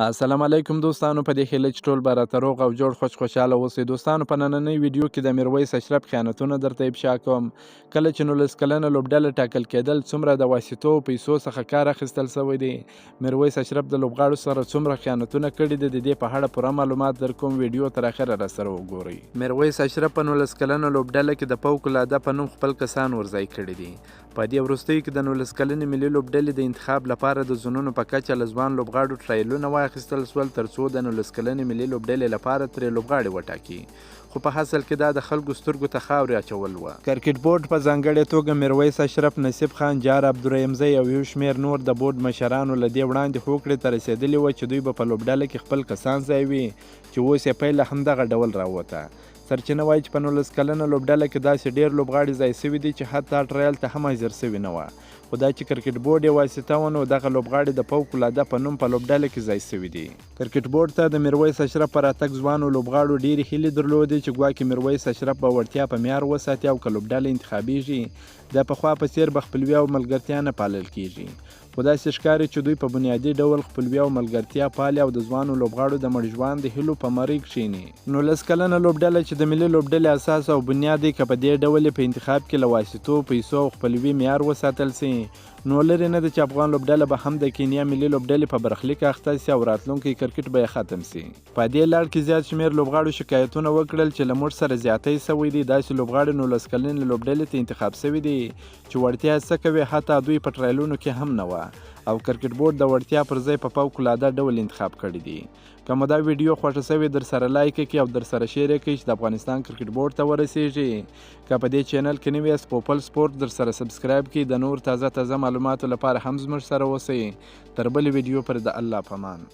السلام علیکم دوستانو، په دې هیله چې ټول به راته روغ او جوړ خوشحاله اوسئ. دوستانو، په نننۍ ویډیو کې د میرویس اشرف خیانتونه درته افشا کوم. کله چې 19 کلنه لوبډله ټاکل کېدل، څومره د واسطو او پیسو څخه کار اخیستل سوی دی. میرویس اشرف د لوبغاړو سره څومره خیانتونه کړي دي، د دې په اړه پوره معلومات در کوم. ویډیو تر اخره راسره وګورئ. میرویس اشرف په 19 کلنه لوبډله کې د فوق العاده په نوم خپل کسان ورځای کړي دي. په دې وروستیو کې د 19 کلنې ملي لوبډلې د انتخاب لپاره د ځوانانو په کچه له ځوان لوبغاړو ټرایلونه واخیستل سول، ترڅو د 19 کلنې ملي لوبډلې لپاره ترې لوبغاړي وټاکي. خو په حاصل کې دا د خلکو سترګو ته خاورې اچول وه. کرکټ بورډ په ځانګړې توګه میرویس اشرف، نصیب خان، جار عبدالرحیمزی او یو شمېر نور د بورډ مشرانو له دې وړاندې هوکړې ته رسېدلي وه چې دوی به په لوبډله کې خپل کسان ځایوي، چې اوس یې پیله همدغه ډول راووته. سرچینه وایي چې په 19 کلنه لوبډله کې داسې ډېر لوبغاړي ځای سوي دي چې حتی ټرایل ته هم حاضر سوي نه وه. خو دا چې کرکټ بورډ یې واسطه وه، نو دغه لوبغاړي د فوق العاده په نوم په لوبډله کې ځای سوي دي. کرکټ بورډ ته د میرویس اشرف په راتګ ځوانو لوبغاړو ډېرې هیلې درلودې چې ګواکې میرویس اشرف به وړتیا په معیار وساتي، او که لوبډله انتخابیږي د پخوا په څېر به خپلوي او ملګرتیا نه پالل کېږي. خو داسې ښکاري چې دوی په بنیادي ډول خپلوي او ملګرتیا پالي او د ځوانو لوبغاړو د مړ ژوند د هیلو په مرۍ کښېني. 19 کلنه لوبډله چې د ملي لوبډلې اساس او بنیاد دی، که په دې ډول په انتخاب کې له واسطو، پیسو او خپلوي معیار وساتل سي، نو لرې نه ده چې افغان لوبډله به هم د کینیا ملي لوبډلې په برخلیک اخته سي او راتلونکی کرکټ به یې ختم سي. په دې لړ کې زیات شمېر لوبغاړو شکایتونه وکړل چې له موږ سره زیاتی سوی دی. داسې لوبغاړي 19 کلنې لوبډلې ته انتخاب سوي دي چې وړتیا یې څه کوي، حتی دوی په ټرایلونو کې هم نه وه، او کرکټ بورډ د وړتیا پر ځای په فوق العاده ډول انتخاب کړي دي. که مو دا ویډیو خوښه سوې، در سره لایک کړئ او در سره شیر یې کړئ چې د افغانستان کرکټ بورډ ته ورسیږي. که په دې چینل کې نوي یاست، پوپل سپورټ در سره سبسکرایب کړئ. د نور تازه معلوماتو لپاره هم زموږ سره اوسئ. تر بلې ویډیو پورې د الله په امان.